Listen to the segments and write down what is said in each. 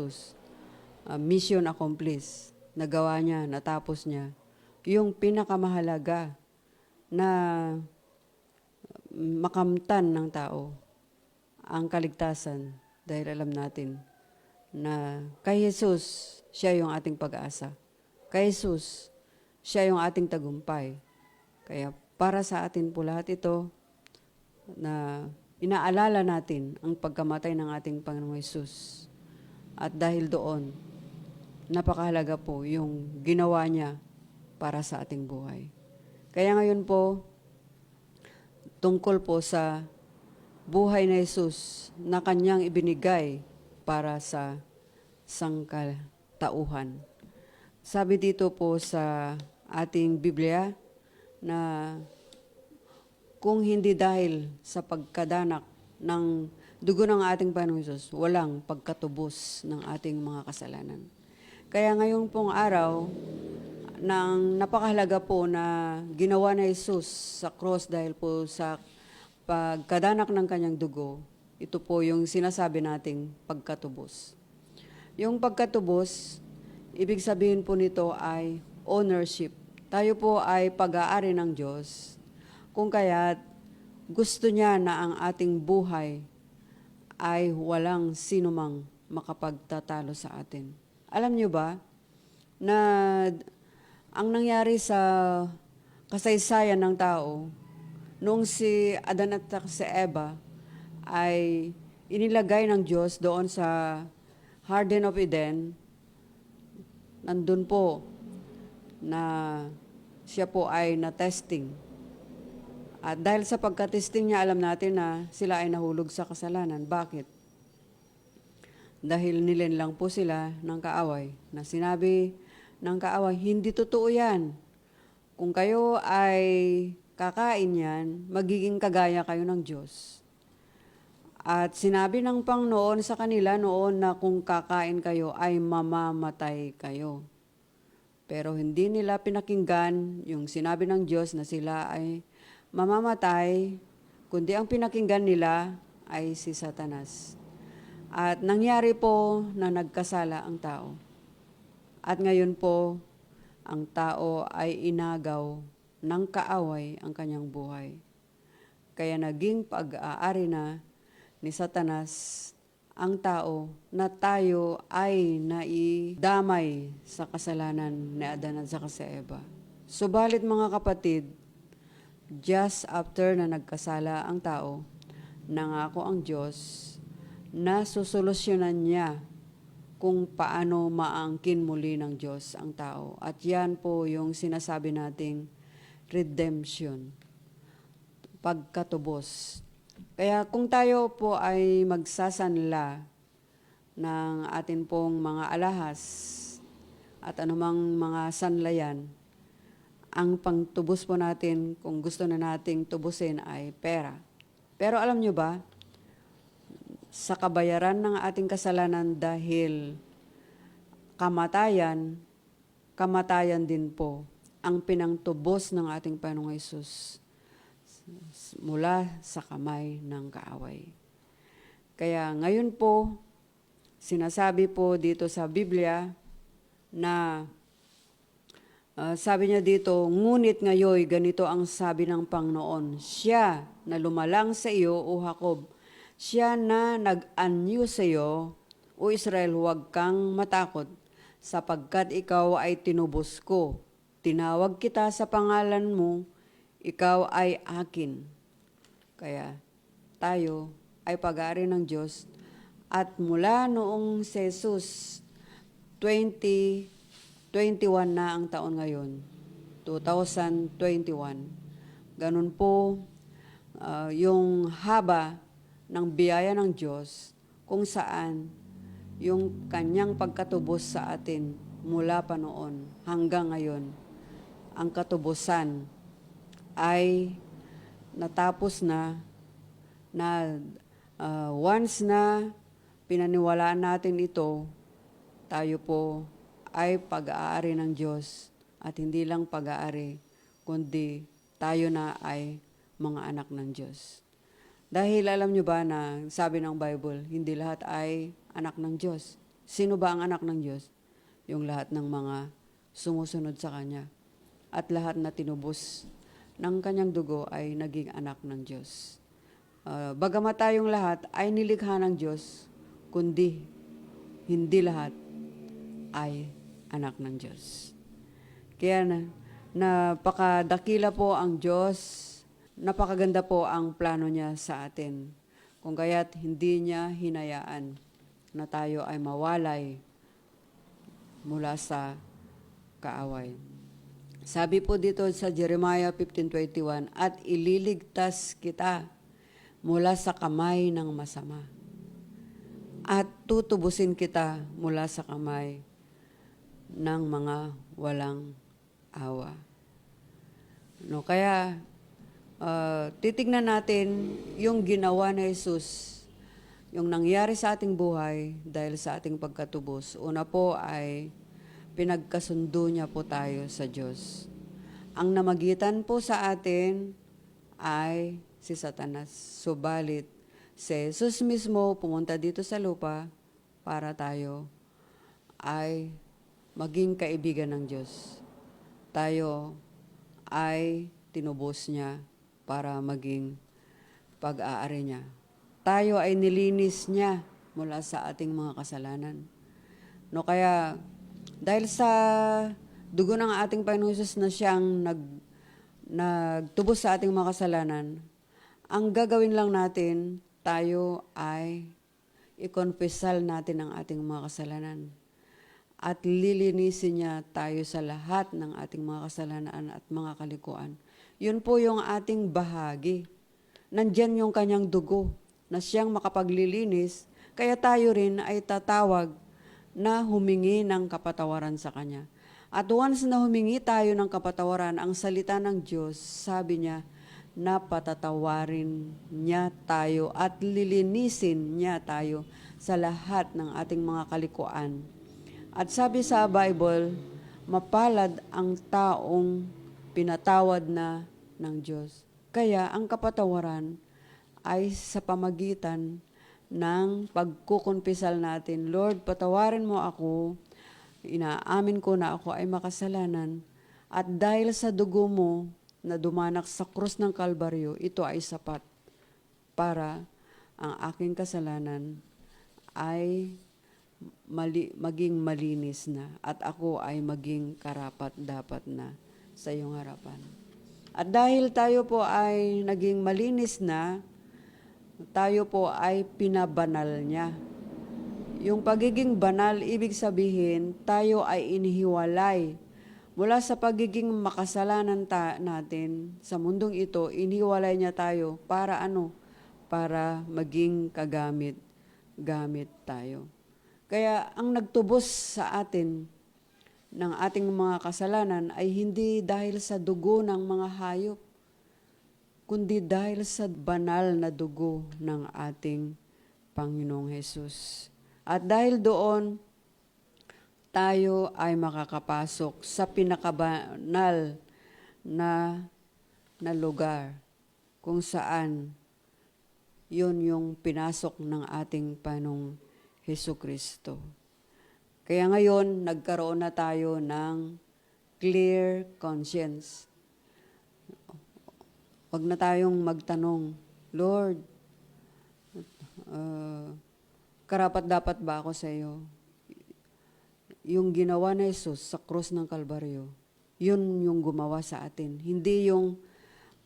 Jesus. Mission accomplished. Nagawa niya, natapos niya. Yung pinakamahalaga na makamtan ng tao, ang kaligtasan. Dahil alam natin na kay Jesus, siya yung ating pag-asa. Kay Jesus, siya yung ating tagumpay. Kaya para sa atin po lahat ito, na inaalala natin ang pagkamatay ng ating Panginoong Jesus. At dahil doon, napakahalaga po yung ginawa niya para sa ating buhay. Kaya ngayon po, tungkol po sa buhay na Jesus na kanyang ibinigay para sa sangkatauhan. Sabi dito po sa ating Biblia na kung hindi dahil sa pagkadanak ng dugo ng ating Panginoong Jesus, walang pagkatubos ng ating mga kasalanan. Kaya ngayong pong araw, nang napakahalaga po na ginawa na Jesus sa cross dahil po sa pagkadanak ng kanyang dugo, ito po yung sinasabi nating pagkatubos. Yung pagkatubos, ibig sabihin po nito ay ownership. Tayo po ay pag-aari ng Diyos. Kung kaya't gusto niya na ang ating buhay ay walang sinumang makapagtatalo sa atin. Alam niyo ba na ang nangyari sa kasaysayan ng tao, noong si Adan at si Eva ay inilagay ng Diyos doon sa Garden of Eden, nandun po na siya po ay na-testing. At dahil sa pagka-testing niya, alam natin na sila ay nahulog sa kasalanan. Bakit? Dahil nilinlang po sila ng kaaway. Na sinabi ng kaaway, hindi totoo yan. Kung kayo ay kakain yan, magiging kagaya kayo ng Diyos. At sinabi ng Panginoon sa kanila noon na kung kakain kayo ay mamamatay kayo. Pero hindi nila pinakinggan yung sinabi ng Diyos na sila ay mamamatay, kundi ang pinakinggan nila ay si Satanas. At nangyari po na nagkasala ang tao. At ngayon po, ang tao ay inagaw ng kaaway ang kanyang buhay. Kaya naging pag-aari na ni Satanas ang tao na tayo ay naidamay sa kasalanan ni Adan at saka si Eva. Subalit mga kapatid, just after na nagkasala ang tao, nangako ang Diyos na susolusyonan niya kung paano maangkin muli ng Diyos ang tao. At yan po yung sinasabi nating redemption, pagkatubos. Kaya kung tayo po ay magsasanla ng atin pong mga alahas at anumang mga sanlayan, ang pangtubos po natin, kung gusto na nating tubusin, ay pera. Pero alam nyo ba, sa kabayaran ng ating kasalanan dahil kamatayan, kamatayan din po ang pinangtubos ng ating Panginoong Hesus mula sa kamay ng kaaway. Kaya ngayon po, sinasabi po dito sa Biblia na sabi niya dito, ngunit ngayon, ganito ang sabi ng Panginoon, siya na lumalang sa iyo, O Jacob, siya na nag-anyo sa iyo, O Israel, huwag kang matakot, sapagkat ikaw ay tinubos ko. Tinawag kita sa pangalan mo, ikaw ay akin. Kaya tayo ay pag-aari ng Diyos at mula noong si Jesus 2021 na ang taon ngayon, 2021. Ganun po yung haba ng biyaya ng Diyos kung saan yung kanyang pagkatubos sa atin mula pa noon hanggang ngayon, ang katubusan ay natapos na once na pinaniwalaan natin ito, tayo po ay pag-aari ng Diyos at hindi lang pag-aari, kundi tayo na ay mga anak ng Diyos. Dahil alam nyo ba na sabi ng Bible, hindi lahat ay anak ng Diyos. Sino ba ang anak ng Diyos? Yung lahat ng mga sumusunod sa Kanya. At lahat na tinubos ng Kanyang dugo ay naging anak ng Diyos. Bagamat tayong lahat ay nilikha ng Diyos, kundi hindi lahat ay anak ng Diyos. Kaya napakadakila po ang Diyos, napakaganda po ang plano niya sa atin. Kung kaya't hindi niya hinayaan na tayo ay mawalay mula sa kaaway. Sabi po dito sa Jeremiah 15:21, at ililigtas kita mula sa kamay ng masama at tutubusin kita mula sa kamay ng mga walang awa. No, kaya titignan natin yung ginawa ni Jesus, yung nangyari sa ating buhay dahil sa ating pagkatubos. Una po ay pinagkasundo niya po tayo sa Diyos. Ang namagitan po sa atin ay si Satanas. Subalit, si Jesus mismo pumunta dito sa lupa para tayo ay maging kaibigan ng Diyos. Tayo ay tinubos niya para maging pag-aari niya. Tayo ay nilinis niya mula sa ating mga kasalanan. No, kaya dahil sa dugo ng ating Panginoon Jesus na siyang nagtubos sa ating mga kasalanan, ang gagawin lang natin, tayo ay i-confessal natin ang ating mga kasalanan. At lilinisin niya tayo sa lahat ng ating mga kasalanan at mga kalikuan. Yun po yung ating bahagi. Nandyan yung kanyang dugo na siyang makapaglilinis, kaya tayo rin ay tatawag na humingi ng kapatawaran sa Kanya. At once na humingi tayo ng kapatawaran, ang salita ng Diyos, sabi niya, na patatawarin niya tayo at lilinisin niya tayo sa lahat ng ating mga kalikuan. At sabi sa Bible, mapalad ang taong pinatawad na ng Diyos. Kaya ang kapatawaran ay sa pamagitan ng pagkukumpisal natin, Lord, patawarin mo ako, inaamin ko na ako ay makasalanan, at dahil sa dugo mo na dumanak sa krus ng Kalbaryo, ito ay sapat para ang aking kasalanan ay maging malinis na at ako ay maging karapat-dapat na sa iyong harapan. At dahil tayo po ay naging malinis na, tayo po ay pinabanal niya. Yung pagiging banal, ibig sabihin, tayo ay inihiwalay. Mula sa pagiging makasalanan natin sa mundong ito, inihiwalay niya tayo para ano? Para maging gamit tayo. Kaya ang nagtubos sa atin ng ating mga kasalanan ay hindi dahil sa dugo ng mga hayop, kundi dahil sa banal na dugo ng ating Panginoong Hesus. At dahil doon, tayo ay makakapasok sa pinakabanal na lugar kung saan yun yung pinasok ng ating Panginoong Hesukristo. Kaya ngayon, nagkaroon na tayo ng clear conscience. Huwag na tayong magtanong, Lord, karapat-dapat ba ako sa iyo? Yung ginawa ni Jesus sa krus ng Kalbaryo, yun yung gumawa sa atin. Hindi yung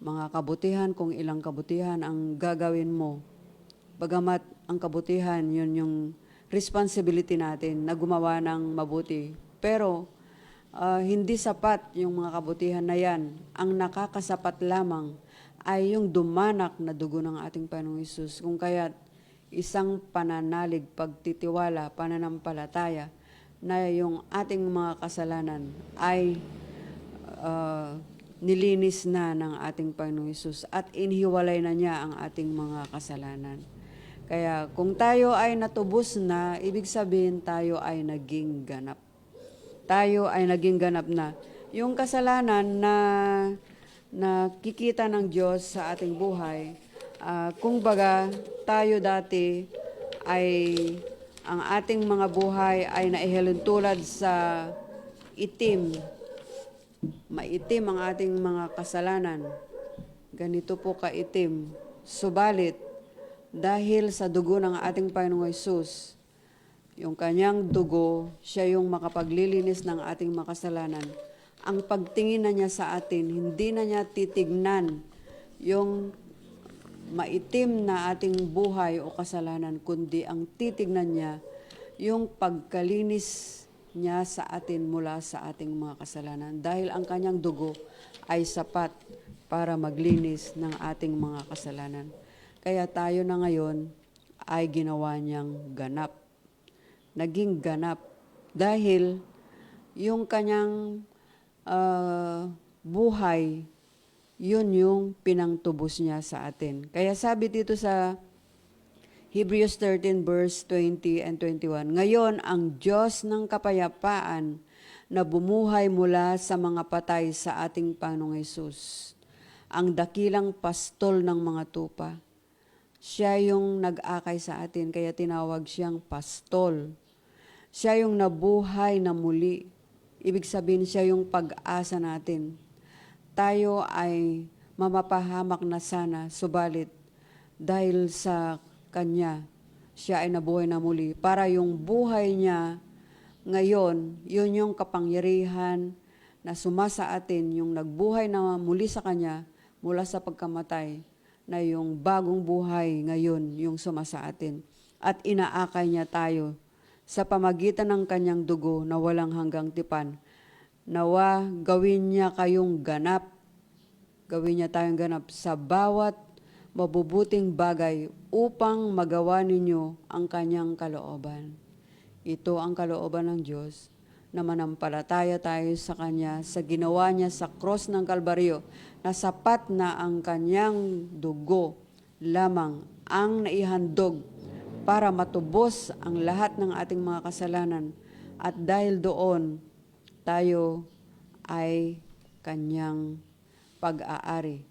mga kabutihan, kung ilang kabutihan ang gagawin mo. Bagamat ang kabutihan, yun yung responsibility natin na gumawa ng mabuti. Pero hindi sapat yung mga kabutihan na yan. Ang nakakasapat lamang ay yung dumanak na dugo ng ating Panginoong Hesus. Kung kaya't isang pananalig, pagtitiwala, pananampalataya na yung ating mga kasalanan ay nilinis na ng ating Panginoong Hesus at inhiwalay na niya ang ating mga kasalanan. Kaya kung tayo ay natubos na, ibig sabihin tayo ay naging ganap. Tayo ay naging ganap na. Yung kasalanan na nakikita ng Diyos sa ating buhay, kung baga tayo dati ay ang ating mga buhay ay naihalin tulad sa itim. Maitim ang ating mga kasalanan. Ganito po kaitim. Subalit, dahil sa dugo ng ating Panginoong Hesus, yung kanyang dugo, siya yung makapaglilinis ng ating mga kasalanan. Ang pagtingin na niya sa atin, hindi na niya titignan yung maitim na ating buhay o kasalanan, kundi ang titignan niya yung pagkalinis niya sa atin mula sa ating mga kasalanan. Dahil ang kanyang dugo ay sapat para maglinis ng ating mga kasalanan. Kaya tayo na ngayon ay ginawa niyang ganap. Naging ganap. Dahil yung kanyang buhay, yun yung pinangtubos niya sa atin. Kaya sabi dito sa Hebrews 13 verse 20 and 21, ngayon ang Diyos ng kapayapaan na bumuhay mula sa mga patay sa ating Panginoong Hesus, ang dakilang pastol ng mga tupa. Siya yung nag-akay sa atin, kaya tinawag siyang pastol. Siya yung nabuhay na muli. Ibig sabihin siya yung pag-asa natin. Tayo ay mamapahamak na sana, subalit dahil sa Kanya, siya ay nabuhay na muli. Para yung buhay niya ngayon, yun yung kapangyarihan na sumasa atin, yung nagbuhay na muli sa Kanya mula sa pagkamatay, na yung bagong buhay ngayon yung sumasa atin. At inaakay niya tayo sa pamagitan ng Kanyang dugo na walang hanggang tipan. Nawa gawin niya kayong ganap, gawin niya tayong ganap sa bawat mabubuting bagay upang magawa ninyo ang kanyang kalooban. Ito ang kalooban ng Diyos, na manampalataya tayo sa Kanya, sa ginawa niya sa cross ng Kalbaryo, na sapat na ang kanyang dugo lamang ang naihandog para matubos ang lahat ng ating mga kasalanan. At dahil doon, tayo ay Kanyang pag-aari.